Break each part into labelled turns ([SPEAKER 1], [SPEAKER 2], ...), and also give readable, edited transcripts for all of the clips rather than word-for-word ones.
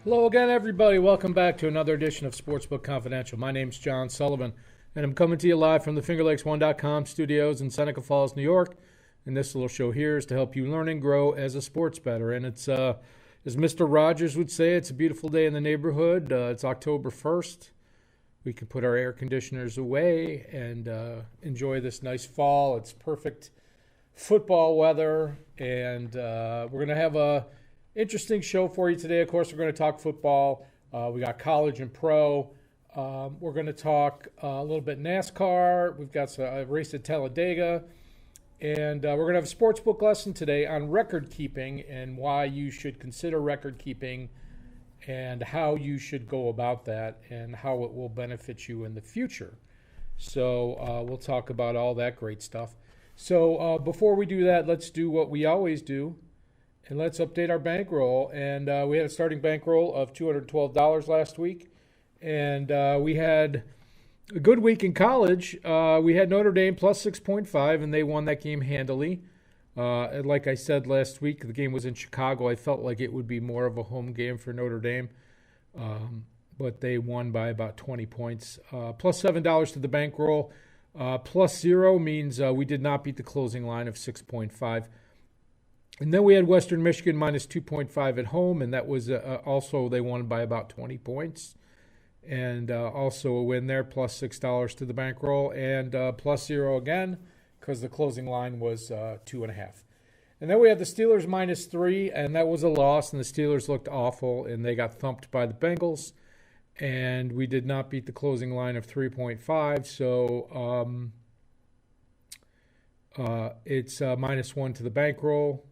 [SPEAKER 1] Hello again, everybody. Welcome back to another edition of Sportsbook Confidential. My name's John Sullivan, and I'm coming to you live from the FingerLakes1.com studios in Seneca Falls, New York. And this little show here is to help you learn and grow as a sports bettor. And it's, as Mr. Rogers would say, it's a beautiful day in the neighborhood. It's October 1st. We can put our air conditioners away and enjoy this nice fall. It's perfect football weather, and we're going to have a interesting show for you today. Of course, we're going to talk football. We got college and pro. We're going to talk a little bit NASCAR. We've got a race at Talladega. And we're going to have a sportsbook lesson today on record keeping and why you should consider record keeping and how you should go about that and how it will benefit you in the future. So we'll talk about all that great stuff. So before we do that, let's do what we always do. And let's update our bankroll. And we had a starting bankroll of $212 last week. And we had a good week in college. We had Notre Dame plus 6.5, and they won that game handily. And like I said last week, the game was in Chicago. I felt like it would be more of a home game for Notre Dame. But they won by about 20 points. Plus $7 to the bankroll. Plus 0 means we did not beat the closing line of 6.5. And then we had Western Michigan minus 2.5 at home, and that was also they won by about 20 points. And also a win there, plus $6 to the bankroll, and plus 0 again because the closing line was 2.5. And then we had the Steelers minus 3, and that was a loss, and the Steelers looked awful, and they got thumped by the Bengals. And we did not beat the closing line of 3.5, so it's minus 1 to the bankroll.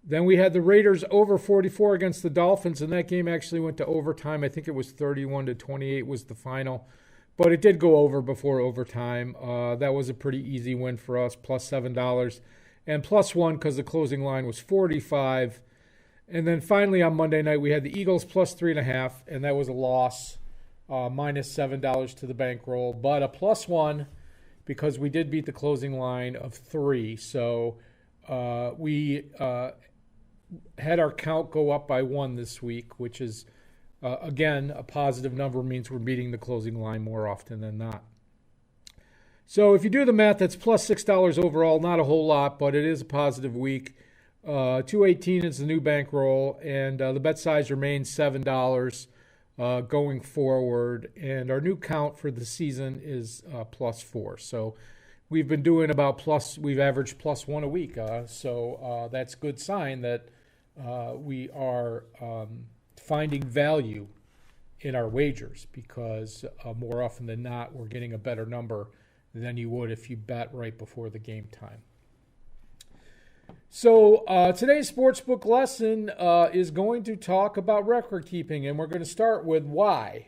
[SPEAKER 1] Then we had the Raiders over 44 against the Dolphins, and that game actually went to overtime. I think it was 31-28 was the final, but it did go over before overtime. That was a pretty easy win for us, plus $7, and plus 1 because the closing line was 45. And then finally on Monday night, we had the Eagles plus 3.5, and that was a loss, minus $7 to the bankroll, but a plus 1 because we did beat the closing line of 3. So we had our count go up by 1 this week, which is, again, a positive number, means we're beating the closing line more often than not. So if you do the math, that's plus $6 overall, not a whole lot, but it is a positive week. 218 is the new bankroll, and the bet size remains $7 going forward. And our new count for the season is plus 4. So we've been doing we've averaged plus 1 a week. So that's a good sign that we are finding value in our wagers because more often than not, we're getting a better number than you would if you bet right before the game time. So today's sportsbook lesson is going to talk about record keeping, and we're going to start with why.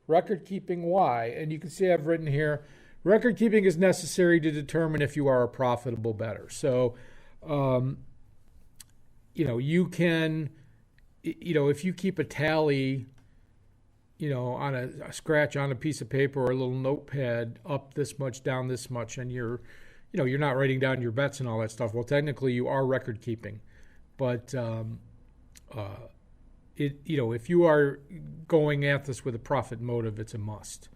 [SPEAKER 1] Record keeping, why? And you can see I've written here, record keeping is necessary to determine if you are a profitable bettor. So, you can, if you keep a tally, on a scratch on a piece of paper or a little notepad, up this much, down this much, and you're not writing down your bets and all that stuff. Well, technically you are record keeping, but if you are going at this with a profit motive, it's a must.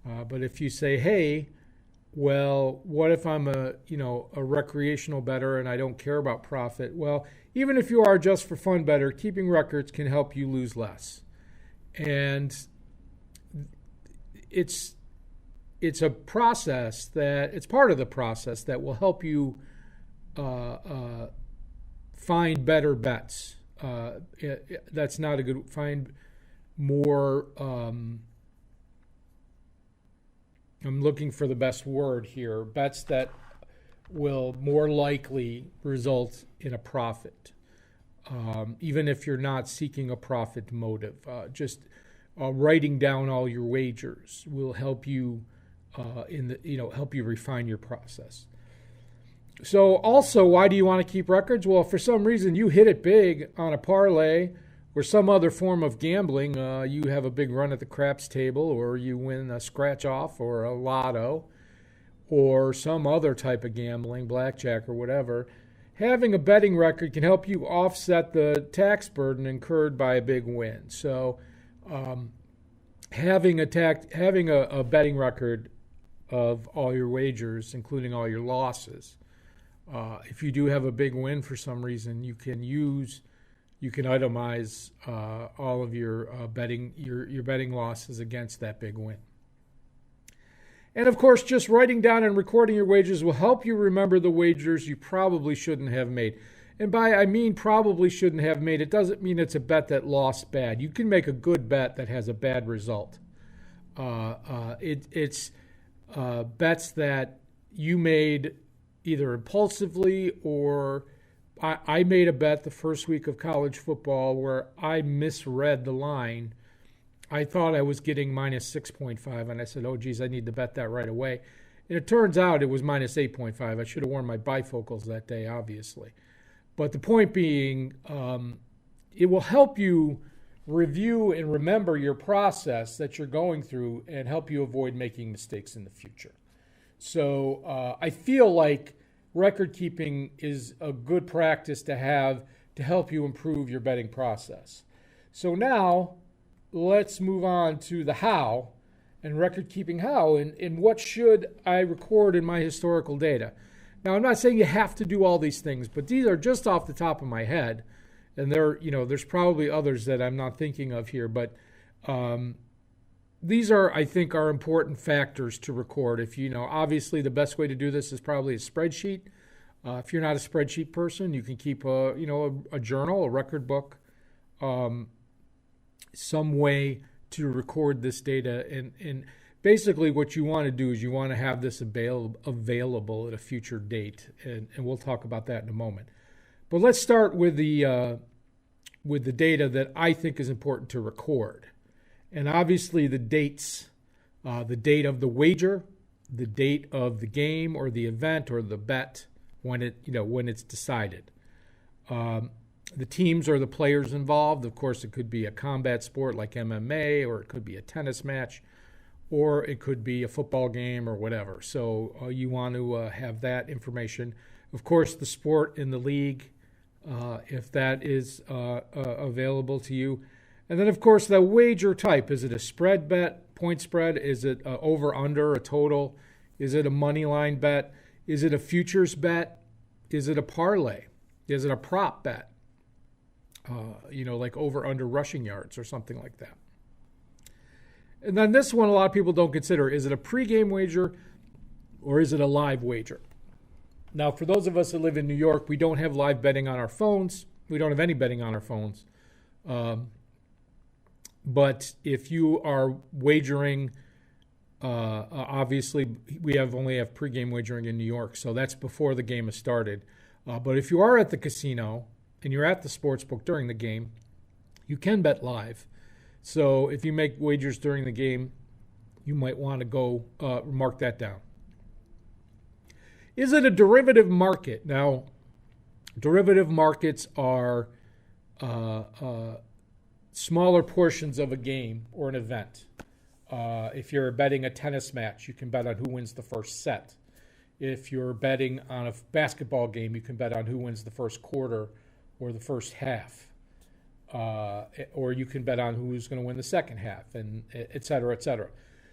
[SPEAKER 1] But if you say, hey, well, what if I'm a recreational bettor and I don't care about profit? Well, even if you are just for fun bettor, keeping records can help you lose less. And it's a process it's part of the process that will help you find better bets. That's not a good, find more, I'm looking for the best word here, bets that will more likely result in a profit. Even if you're not seeking a profit motive, just writing down all your wagers will help you help you refine your process. So also, why do you want to keep records? Well, for some reason you hit it big on a parlay or some other form of gambling. You have a big run at the craps table, or you win a scratch off or a lotto or some other type of gambling, blackjack or whatever. having a betting record can help you offset the tax burden incurred by a big win. So having a betting record of all your wagers, including all your losses, if you do have a big win for some reason, you can itemize all of your betting losses against that big win. And of course, just writing down and recording your wagers will help you remember the wagers you probably shouldn't have made. And by I mean probably shouldn't have made, it doesn't mean it's a bet that lost bad. You can make a good bet that has a bad result. It's bets that you made either impulsively or I made a bet the first week of college football where I misread the line. I thought I was getting minus 6.5, and I said, oh, geez, I need to bet that right away. And it turns out it was minus 8.5. I should have worn my bifocals that day, obviously. But the point being, it will help you review and remember your process that you're going through and help you avoid making mistakes in the future. So I feel like record keeping is a good practice to have to help you improve your betting process. So now let's move on to the how and record keeping how and what should I record in my historical data. Now, I'm not saying you have to do all these things, but these are just off the top of my head. And there's probably others that I'm not thinking of here, but these are, I think, are important factors to record. Obviously the best way to do this is probably a spreadsheet. If you're not a spreadsheet person, you can keep a journal, a record book, some way to record this data. And basically what you want to do is you want to have this available at a future date. And we'll talk about that in a moment. But let's start with the data that I think is important to record. And obviously the dates, the date of the wager, the date of the game or the event or the bet when it's decided. The teams or the players involved. Of course, it could be a combat sport like MMA, or it could be a tennis match, or it could be a football game or whatever. So you want to have that information. Of course, the sport in the league, if that is available to you. And then, of course, the wager type. Is it a spread bet, point spread? Is it over, under, a total? Is it a money line bet? Is it a futures bet? Is it a parlay? Is it a prop bet? Like over, under rushing yards or something like that. And then this one a lot of people don't consider. Is it a pregame wager or is it a live wager? Now, for those of us that live in New York, we don't have live betting on our phones. We don't have any betting on our phones. But if you are wagering, obviously we only have pregame wagering in New York, so that's before the game has started. But if you are at the casino and you're at the sportsbook during the game, you can bet live. So if you make wagers during the game, you might want to go mark that down. Is it a derivative market? Now, derivative markets are smaller portions of a game or an event. If you're betting a tennis match, you can bet on who wins the first set. If you're betting on a basketball game, you can bet on who wins the first quarter or the first half. Or you can bet on who's going to win the second half, and et cetera, et cetera.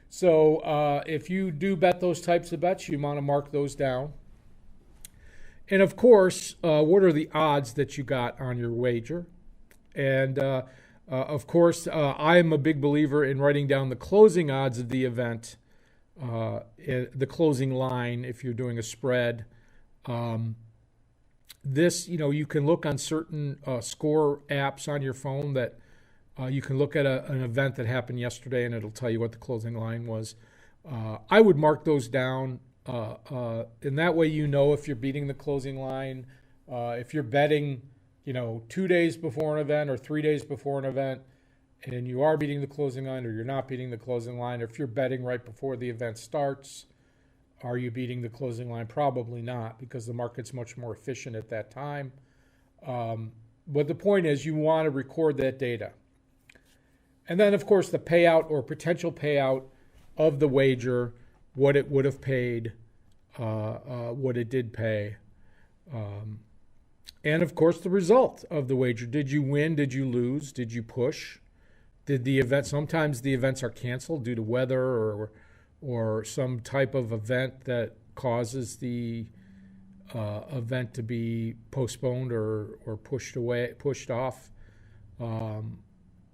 [SPEAKER 1] So if you do bet those types of bets, you want to mark those down. And of course, what are the odds that you got on your wager? And of course, I am a big believer in writing down the closing odds of the event, the closing line if you're doing a spread. This, you can look on certain score apps on your phone that you can look at an event that happened yesterday and it'll tell you what the closing line was. I would mark those down, and that way if you're beating the closing line. If you're betting, 2 days before an event or 3 days before an event, and you are beating the closing line or you're not beating the closing line, or if you're betting right before the event starts, are you beating the closing line? Probably not, because the market's much more efficient at that time. But the point is, you want to record that data. And then, of course, the payout or potential payout of the wager, what it would have paid, what it did pay. And, of course, the result of the wager. Did you win? Did you lose? Did you push? Did the event, sometimes the events are canceled due to weather or some type of event that causes the event to be postponed or pushed off.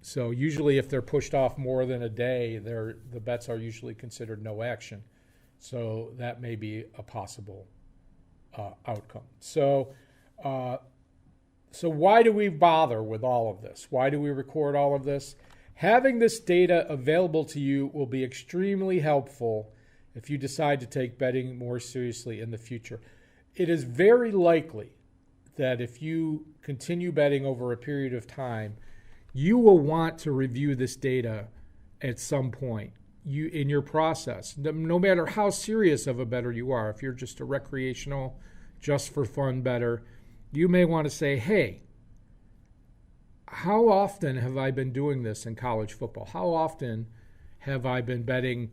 [SPEAKER 1] So usually if they're pushed off more than a day, the bets are usually considered no action. So that may be a possible outcome. So why do we bother with all of this? Why do we record all of this? Having this data available to you will be extremely helpful if you decide to take betting more seriously in the future. It is very likely that if you continue betting over a period of time, you will want to review this data at some point in your process. No matter how serious of a bettor you are, if you're just a recreational, just for fun bettor, you may want to say, hey, how often have I been doing this in college football? How often have I been betting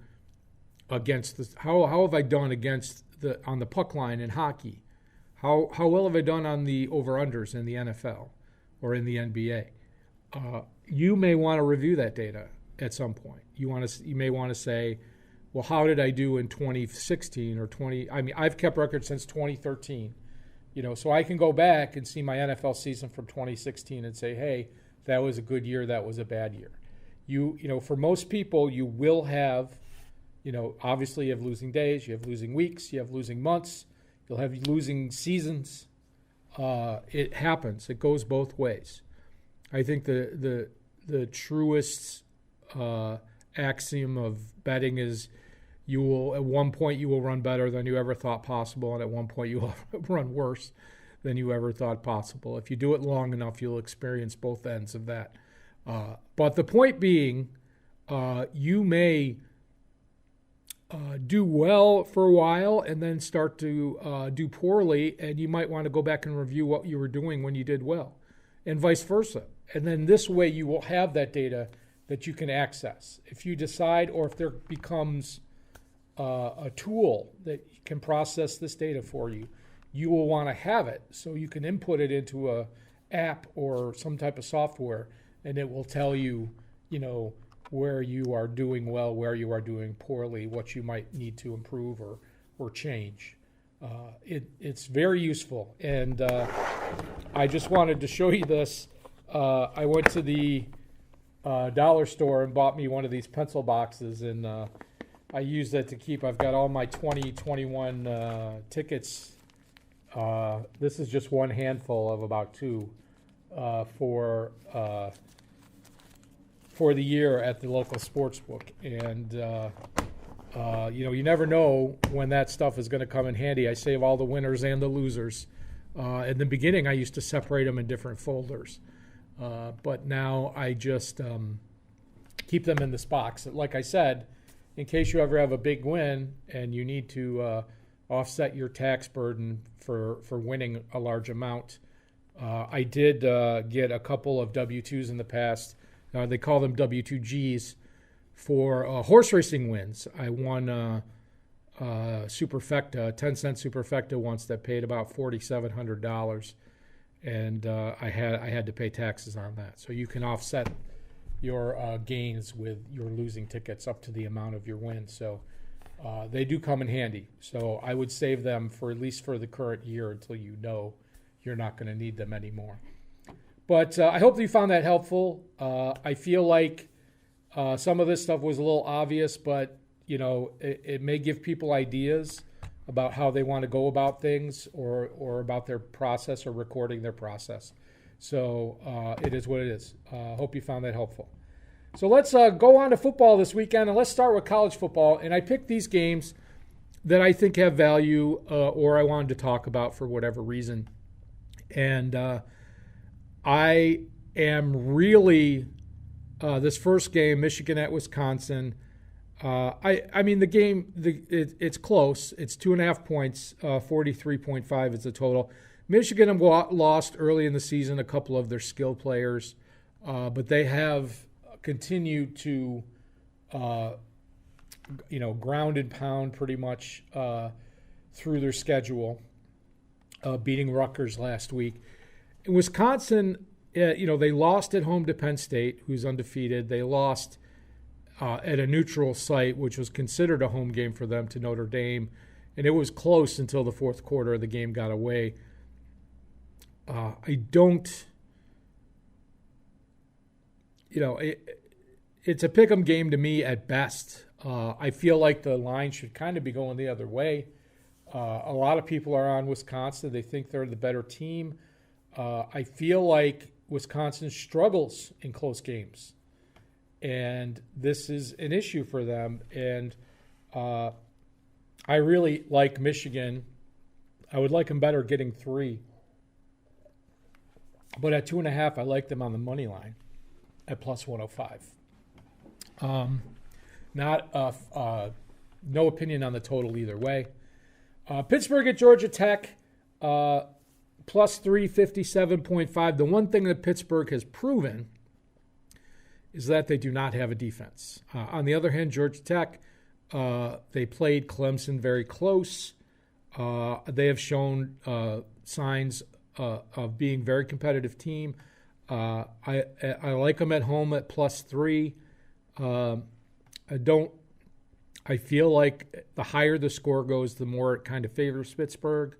[SPEAKER 1] against this? How have I done on the puck line in hockey? How well have I done on the over-unders in the NFL or in the NBA? You may want to review that data at some point. You may want to say, well, how did I do in 2016 or 20? I mean, I've kept records since 2013. So I can go back and see my NFL season from 2016 and say, hey, that was a good year, that was a bad year. For most people, you will have, obviously you have losing days, you have losing weeks, you have losing months, you'll have losing seasons. It happens. It goes both ways. I think the truest axiom of betting is at one point you will run better than you ever thought possible, and at one point you will run worse than you ever thought possible. If you do it long enough, you'll experience both ends of that. But the point being, you may do well for a while and then start to do poorly, and you might want to go back and review what you were doing when you did well, and vice versa. And then this way you will have that data that you can access. If you decide, or if there becomes a tool that can process this data for you, you will want to have it so you can input it into a app or some type of software, and it will tell you, where you are doing well, where you are doing poorly, what you might need to improve or change. It's very useful, and I just wanted to show you this. I went to the dollar store and bought me one of these pencil boxes, and I use that to keep. I've got all my 2021 tickets. This is just one handful of about two for the year at the local sportsbook. And, you never know when that stuff is going to come in handy. I save all the winners and the losers. In the beginning, I used to separate them in different folders. But now I just keep them in this box. Like I said, in case you ever have a big win and you need to offset your tax burden for winning a large amount. I did get a couple of W-2s in the past. They call them W-2Gs for horse racing wins. I won Superfecta, a 10-cent Superfecta once that paid about $4,700, and I had to pay taxes on that. So you can offset your gains with your losing tickets up to the amount of your win. So they do come in handy. So I would save them for at least for the current year until you know you're not going to need them anymore. But I hope that you found that helpful. I feel like some of this stuff was a little obvious, but it may give people ideas about how they want to go about things or about their process or recording their process. So it is what it is. Hope you found that helpful. So let's go on to football this weekend, and let's start with college football. And I picked these games that I think have value or I wanted to talk about for whatever reason. And I am really this first game, Michigan at Wisconsin. I mean, the game, it's close. It's 2.5 points, 43.5 is the total. Michigan lost early in the season a couple of their skill players, but they have continued to, ground and pound pretty much through their schedule, beating Rutgers last week. In Wisconsin, they lost at home to Penn State, who's undefeated. They lost at a neutral site, which was considered a home game for them, to Notre Dame. And it was close until the fourth quarter. The game got away. It's a pick'em game to me at best. I feel like the line should kind of be going the other way. A lot of people are on Wisconsin. They think they're the better team. I feel like Wisconsin struggles in close games. And this is an issue for them. And I really like Michigan. I would like them better getting 3. But at 2.5, I like them on the money line at plus 105. No opinion on the total either way. Pittsburgh at Georgia Tech, plus 357.5. The one thing that Pittsburgh has proven is that they do not have a defense. On the other hand, Georgia Tech, they played Clemson very close. They have shown signs of being a very competitive team. I like them at home at plus 3. I feel like the higher the score goes, the more it kind of favors Pittsburgh.